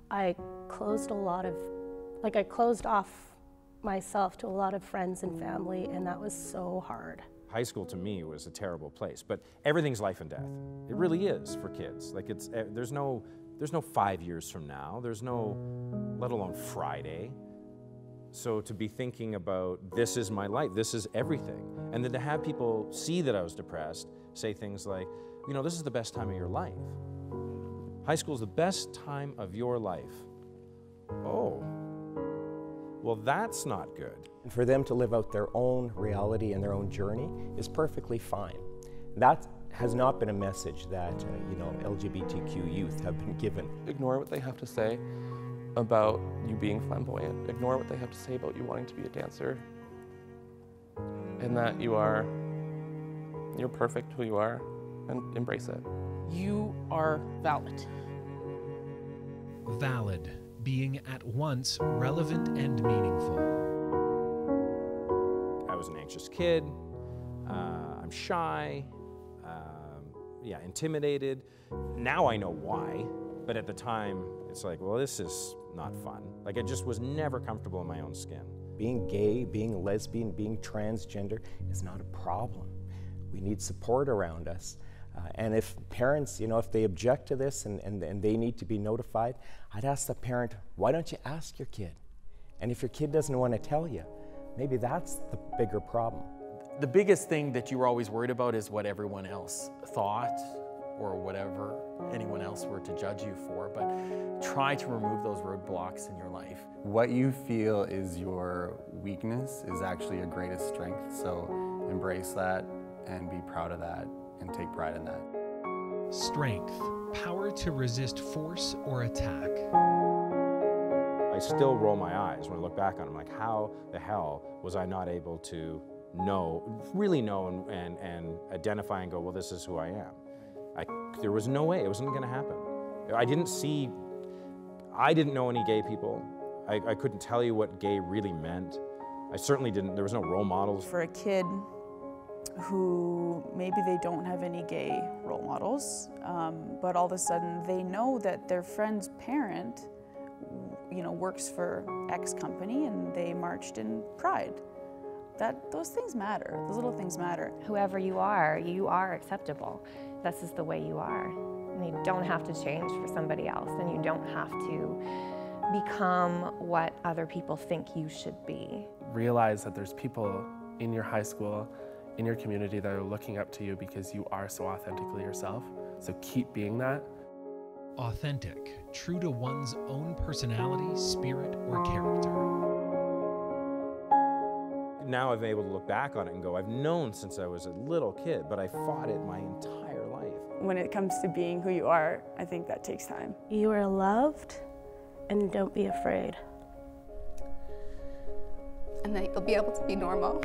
I closed I closed off myself to a lot of friends and family, and that was so hard. High school to me was a terrible place, but everything's life and death. It really is for kids. Like there's no 5 years from now. There's no, let alone Friday. So to be thinking about, this is my life, this is everything. And then to have people see that I was depressed, say things like, you know, this is the best time of your life. High school is the best time of your life. Oh, well, that's not good. And for them to live out their own reality and their own journey is perfectly fine. That has not been a message that, LGBTQ youth have been given. Ignore what they have to say about you being flamboyant. Ignore what they have to say about you wanting to be a dancer. And that you're perfect who you are, and embrace it. You are valid. Valid, being at once relevant and meaningful. I was an anxious kid. I'm shy. Intimidated. Now I know why, but at the time, it's like, well, this is not fun. Like, I just was never comfortable in my own skin. Being gay, being lesbian, being transgender is not a problem. We need support around us. And if parents, if they object to this and they need to be notified, I'd ask the parent, why don't you ask your kid? And if your kid doesn't want to tell you, maybe that's the bigger problem. The biggest thing that you were always worried about is what everyone else thought or whatever anyone else were to judge you for, but try to remove those roadblocks in your life. What you feel is your weakness is actually your greatest strength, so embrace that and be proud of that and take pride in that. Strength, power to resist force or attack. I still roll my eyes when I look back on it. I'm like, how the hell was I not able to really know and identify and go, well, this is who I am. There was no way, it wasn't gonna happen. I didn't know any gay people. I couldn't tell you what gay really meant. I certainly didn't, there was no role models. For a kid who maybe they don't have any gay role models, but all of a sudden they know that their friend's parent, works for X company and they marched in Pride. Those things matter, those little things matter. Whoever you are acceptable. This is the way you are. And you don't have to change for somebody else, and you don't have to become what other people think you should be. Realize that there's people in your high school, in your community that are looking up to you because you are so authentically yourself. So keep being that. Authentic, true to one's own personality, spirit, or character. Now I've been able to look back on it and go, I've known since I was a little kid, but I fought it my entire life. When it comes to being who you are, I think that takes time. You are loved, and don't be afraid. And that you'll be able to be normal.